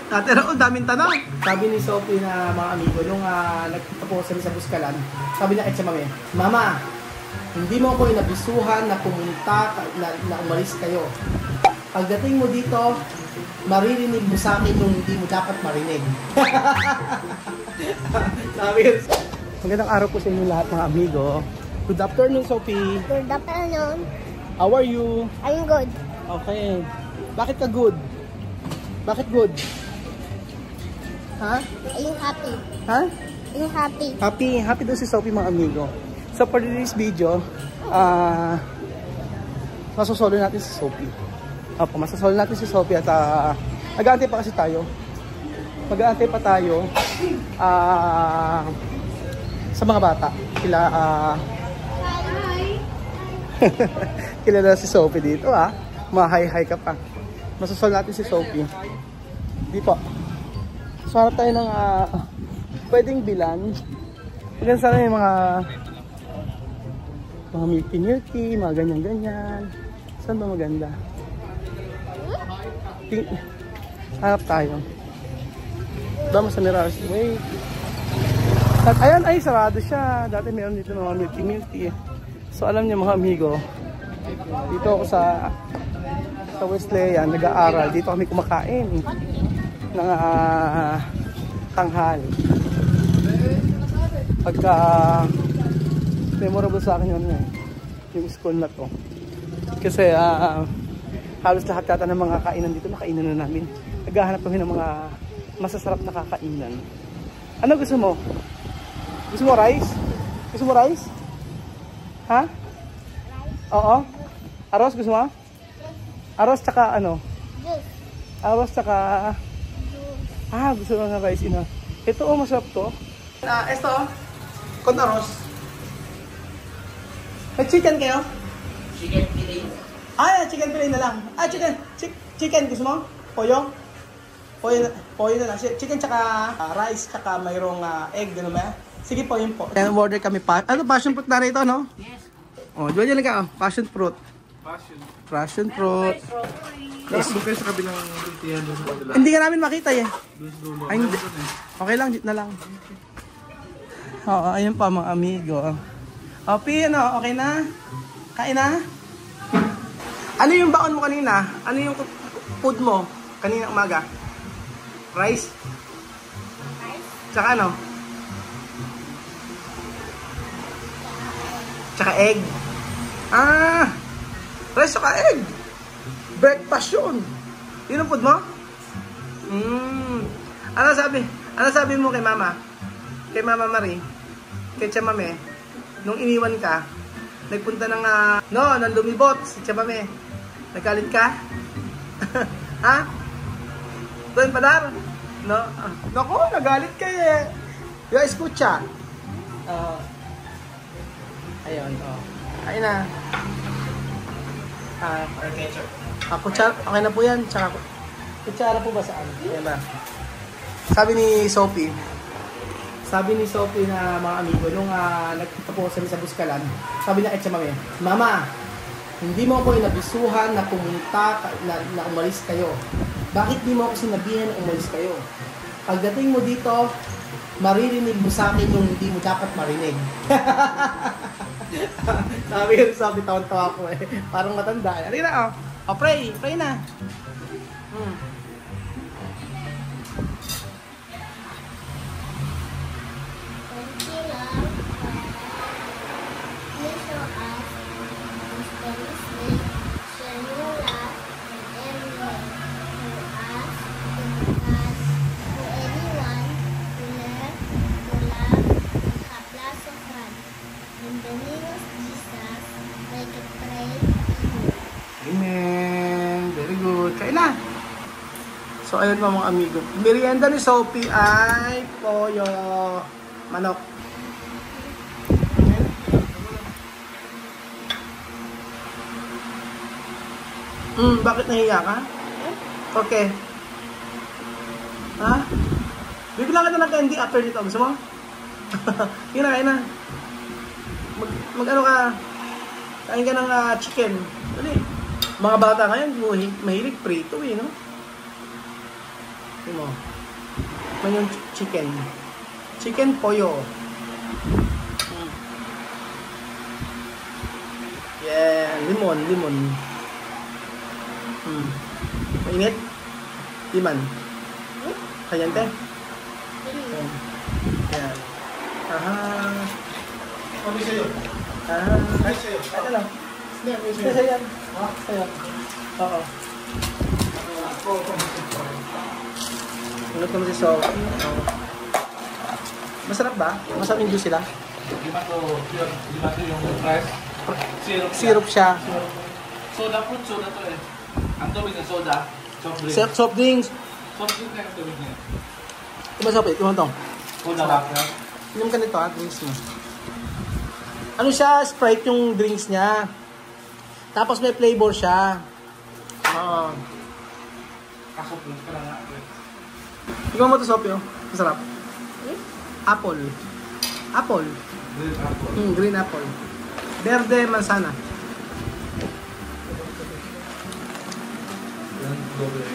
Dati raw, daming tanong. Sabi ni Sophie na mga amigo, nung nagpunta po kami sa Buskalan, sabi na Etcha Mami, Mama, hindi mo ako inabisuhan na pumunta, na umalis kayo. Pagdating mo dito, maririnig mo sa akin yung hindi mo dapat marinig. Sabi yun. Magandang araw po sa inyo lahat mga amigo. Good afternoon, Sophie. Good afternoon. How are you? I'm good. Okay. Bakit ka good? Bakit good? Ha? I'm happy. Ha? I'm happy. Happy daw si Sophie mga amigo. So for this video, masosolo natin si Sophie. Opo, masosolo natin si Sophie at mag-aantay pa kasi tayo. Mag-aantay pa tayo sa mga bata. Kilala si Sophie dito Ma-hi-hi ka pa. Masosolo natin si Sophie. Di po. So harap tayo ng pwedeng bilan. Pagyan sana yung mga milky, mga ganyan-ganyan. Saan ba maganda? Harap tayo. Vamos sa Mirage Way. At ayan ay sarado siya. Dati meron dito mga milky. So alam niyo mga amigo, dito ako sa Wesleyan, nag-aaral. Dito kami kumakain ng tanghali. Pagka memorable sa akin yung school na to. Kasi halos lahat yata ng mga kainan dito nakainan na namin. Naghahanap kami ng mga masasarap na kakainan. Ano gusto mo? Gusto mo rice? Gusto mo rice? Ha? Oo? Aros gusto mo? Aros tsaka ano? Aros tsaka gusto mo ng rice ina. Ito masarap to. Ito con arroz. May chicken kayo? Chicken fillet. Chicken fillet na lang. Chicken gusto mo? Pollo? Pollo na lang. Chicken tsaka rice tsaka mayroong egg, gano'n ba? Sige po, yun po. Order kami pa. Ano, passion fruit na rito, no? Yes. Diyan lang ka, passion fruit. Passion fruit. Yes. Doon kayo sa kabilang tintihan doon sa kanila. Hindi ka namin makita eh. Doon sa dulo. Ay, hindi. Okay lang, dito na lang. Oo, ayun pa mga amigo. Pi, okay na? Kain na? Ano yung baon mo kanina? Ano yung food mo kanina umaga? Rice? Tsaka ano? Tsaka egg? Rice tsaka egg? Breakfast yun. Yun ang food mo? Ano sabi mo kay mama? Kay Mama Marie? Kay Tia Mame? Nung iniwan ka, nagpunta ng nang lumibot si Tia Mame. Nagalit ka? Ha? Doon padar? No? Naku, nagalit ka eh. Yo, escucha. Ayun, Ayun na. Ketchup. Kutsara, okay na po yan. Tsaka, kutsara po ba saan? Ayan ba? Sabi ni Sophie na mga amigo, nung nagpunta po kami sa Buskalan, sabi na Etcha Mami, Mama, hindi mo ako inabisuhan na pumunta, na umalis kayo. Bakit di mo ako sinabihan na umalis kayo? Pagdating mo dito, maririnig mo sa akin yung hindi mo dapat marinig. Sabi, tawan-tawa ko eh. Parang matanda. Ano na, pray na. Amen. Very good. Kain na. So, ayun pa mga amigo. Merienda ni Sophie ay pollo manok. Bakit nahiya ka? Okay. Ha? Bibila ka na ng candy after dito. Gusto mo? Kain na. Mag-ano ka? Kain ka ng chicken. Dali. Mga bata ngayon, mahilig prito no? Ito mo. Ito yung chicken. Chicken pollo. Yeah, limon. Mainit? Di man. Kayante? Yan. Aha. Ano sa'yo? Aha. Ay, sa'yo. Ano lang? Sa'yo yan. Sa'yo. Oo. Ulot naman si So. Masarap ba? Masarap yung juice sila? Lima to yung price. Syrup siya. Soda fruit, soda to eh. Ang tubig na soda, soft drink. Soft drinks. Soft drink na yung tubig niya. Masarap ito. Ito. Soda water. Inom ka nito ha, drinks mo. Ano siya? Sprite yung drinks niya. Tapos may flavor siya. Oo. Kaso plus ka lang nga. Ikaw mo ito, Sopio. Masarap. Apple. Apple. Green apple. Green apple. Verde manzana. Yan, doble.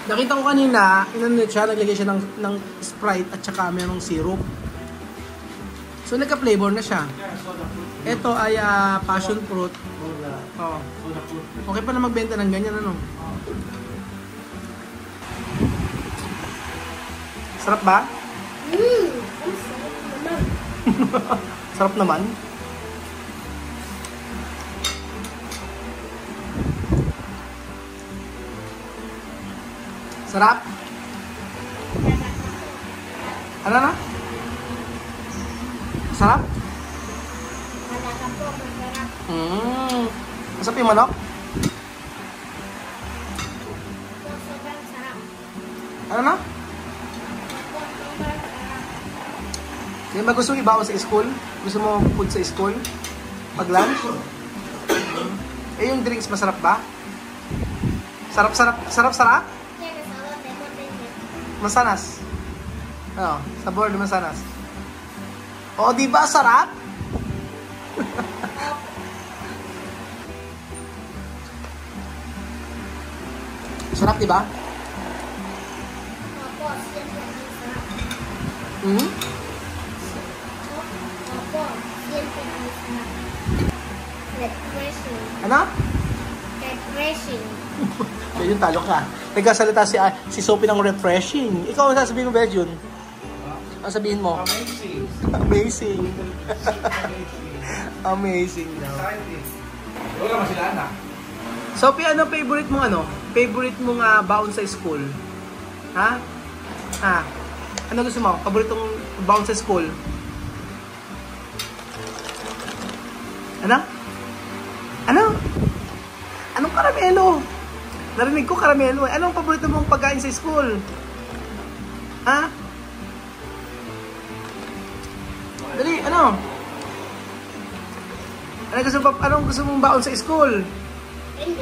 Nakita ko kanina, inanit siya, naglagay siya ng Sprite at saka merong syrup. So nagka-flavor na siya. Yeah, soda fruit. Ito ay passion fruit. Soda. Oh. Soda fruit. Okay pa na magbenta ng ganyan, ano? Sarap ba? Ang sarap naman. Sarap naman. Sarap? Ano na? Sarap? Talaga po, masarap. Masarap yung manok? Po, sobrang sarap. Ano na? Po, sobrang sarap. Hindi ba gusto mo ibaon sa school? Gusto mo food sa school? Pag lunch? Eh yung drinks masarap ba? Sarap? Kaya nasawa, lemon, lemon. Masanas. Ano? Sabor na masanas. O, di ba sarap? Sarap, di ba? Opo, siyempre ang sarap. Hmm? Opo, siyempre ang sarap. Refreshing. Ano? Refreshing. Bejun, talo ka. Nagkasalita si Sophie ng refreshing. Ikaw ang sasabihin mo, Bejun? Ang sabihin mo? Amazing. Amazing. Amazing. Amazing daw. Exciting. Wala naman sila anak. Sophie, ano favorite mong Favorite mong baon sa school? Ha? Ano gusto mo? Paboritong baon sa school? Ano? Anong karamelo? Narinig ko karamelo. Anong paborito mong pagkain sa school? Ha? Dali, ano? Anong gusto mong baon sa school? Hindi.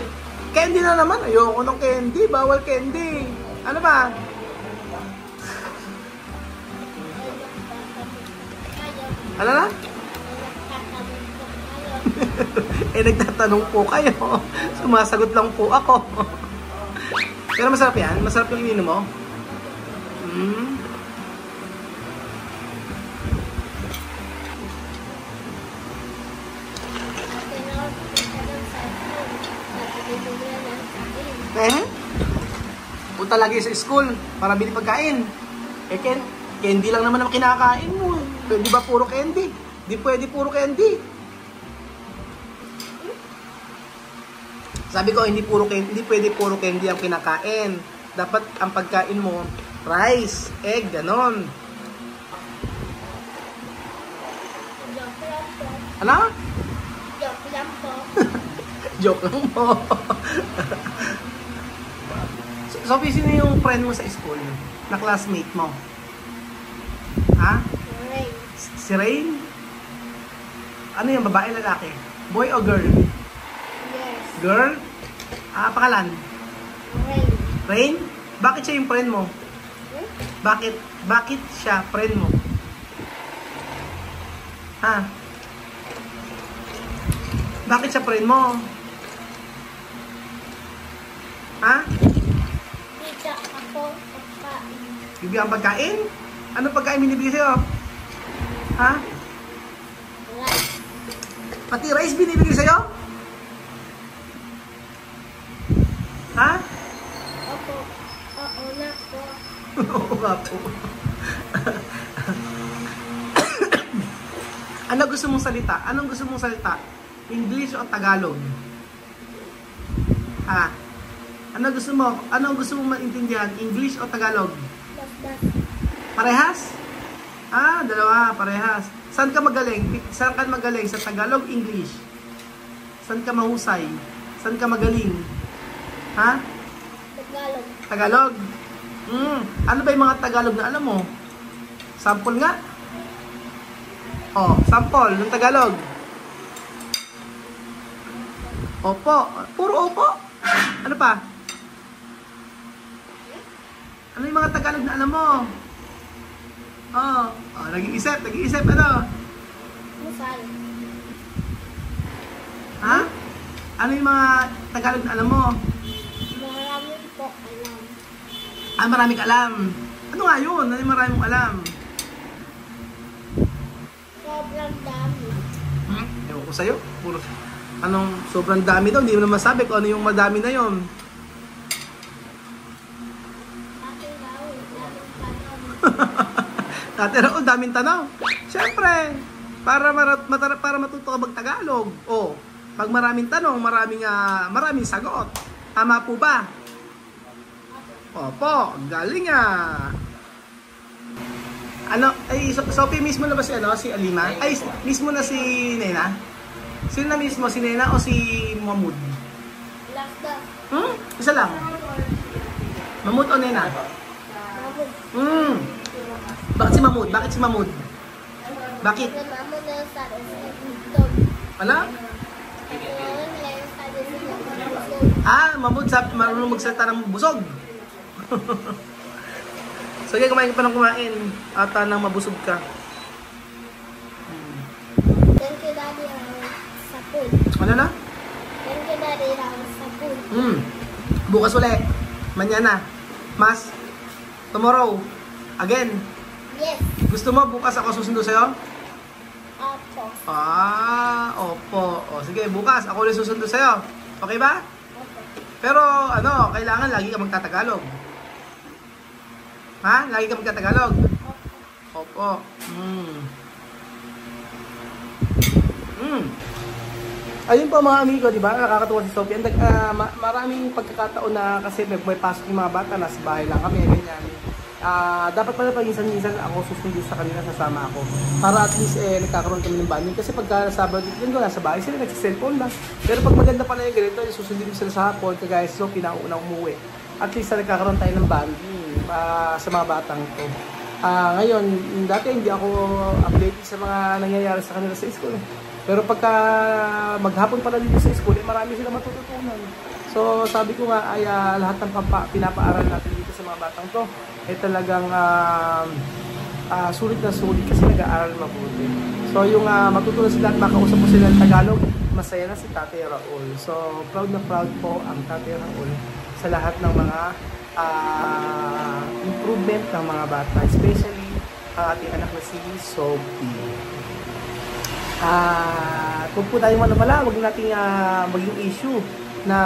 Candy na naman. Ayoko ng candy. Bawal candy. Ano ba? Ano na? Nagtatanong po kayo. Sumasagot lang po ako. Pero masarap yan? Masarap yung ininom mo? Punta lagi sa school para bili pagkain. Candy lang naman ang kinakain mo. Pwede ba puro candy? Di pwede puro candy. Sabi ko, hindi pwede puro candy ang kinakain. Dapat ang pagkain mo, rice, egg, ganon. Joke lang po. Ano? Joke lang po. Joke lang po. Sophie, sino yung friend mo sa school? Na classmate mo? Ha? Rain. Si Rain? Ano yung babae, lalaki? Boy o girl? Yes. Girl? Pakalan? Rain. Rain? Bakit siya yung friend mo? Bakit siya friend mo? Ha? Bakit siya friend mo? Ha? Bibigyan ang pagkain? Ano pagkain binibigay sa'yo? Ha? Rice. Pati rice binibigay sa'yo? Ha? Opo. Oo na po. Oo nga po. Ano gusto mong salita? Anong gusto mong salita? English o Tagalog? Ha? Ano gusto mo? Anong gusto mong maintindihan? English o Tagalog? Das. Parehas? Ah, dalawa, parehas. Saan ka magaling? Saan ka magaling? Sa Tagalog, English? Saan ka mahusay? Saan ka magaling? Ha? Tagalog. Tagalog? Ano ba yung mga Tagalog na alam mo? Sample nga? Oh, sample ng Tagalog. Opo. Puro opo. Ano pa? Ano yung mga Tagalog na alam mo? Oh, nag-iisip, ano? Musal. Ha? Ano yung mga Tagalog na alam mo? Marami po alam. Ah, maraming alam. Ano nga yun? Ano yung maraming alam? Sobrang dami. Ewan ko sa'yo. Puro, anong sobrang dami daw? Hindi mo na masabi kung ano yung madami na yun. Ate Raul, daming tanong. Dati raw, daming tanong. Siyempre, para matuto ka mag-Tagalog. O, pag maraming tanong, maraming sagot. Tama po ba? Opo, galing ah. Ano, ay, Sophie, mismo na ba si Alima? Ay, mismo na si Nena? Sino na mismo, si Nena o si Mahmoud? Last na. Isa lang. Mahmoud o Nena? Mahmoud. Bakit si Mahmoud? Bakit si Mahmoud? Bakit? Kasi Mahmoud na yung sabi sa Dog. Wala? Kasi Mahmoud na yung sabi sa Dog. Ah, Mahmoud, marunong magsalita ng busog. So, kumain ka pa ng kumain at nang mabusog ka. Thank you, Daddy, sa food. Ano na? Thank you, Daddy, sa food. Bukas ulit. Mañana. Mas. Tomorrow. Again. Yes. Gusto mo bukas ako susundo sa'yo? Opo. Opo. O, sige, bukas ako ulit susundo sa'yo. Okay ba? Opo. Pero, kailangan lagi ka magtatagalog. Ha? Lagi ka magtatagalog? Opo. Ayun po mga amigo, di ba? Nakakatuwa si Sophie. Maraming pagkakataon na kasi may pasok yung mga bata, nasa bahay lang kami, ganyan. Dapat pala paminsan-minsan ako susundo sa kanila, sasama ako. Para at least nagkakaroon kami ng bonding. Kasi pagka Sabado, yun ko nasa bahay, sila nagsiselfone lang. Pero pag maganda pala yung ganito, susundin mo sila sa hapon, kagaya si Sophie na unang umuwi. At least nagkakaroon tayo ng bonding sa mga batang to. Ngayon, dati hindi ako update sa mga nangyayari sa kanila sa school. Pero pagka maghapon pala dito sa school, marami silang matututunan. So sabi ko nga ay lahat ng pinapaaral natin dito sa mga batang to ay talagang sulit na sulit kasi nag-aaral mabuti. So yung matutunan sila at makausap mo sila ng Tagalog, masaya na si Tatay Raul. So proud na proud po ang Tatay Raul sa lahat ng mga improvement ng mga bata, especially ang ating anak na si Sophie. Kung po tayo manapala, huwag nating maging issue na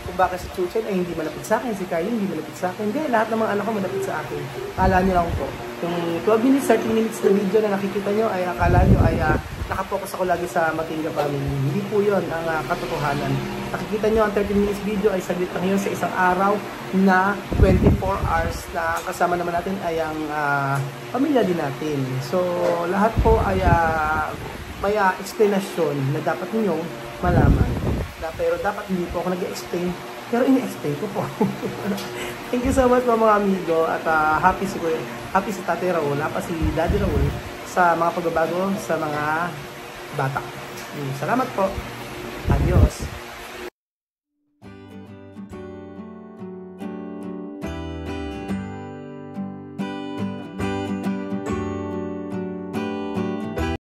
kung bakit si Chuchen ay hindi malapit sa akin, si Kylie hindi malapit sa akin. Hindi, lahat ng mga anak ko malapit sa akin. Akala nyo lang po. Yung 12 minutes, 30 minutes na video na nakikita nyo ay akala nyo ay nakapokus ako lagi sa Matinga family. Hindi po yun ang katotohanan. Nakikita nyo ang 30 minutes video ay saglit lang yun sa isang araw na 24 hours na kasama naman natin ay ang pamilya din natin. So lahat po ay may explanation na dapat ninyong malaman. Pero dapat hindi po ako nag-explain, pero ini-explain ko po. Thank you so much mga amigo at happy si Tatay Raul, happy si Daddy Raul sa mga pagbabago sa mga bata. Salamat po. Adios.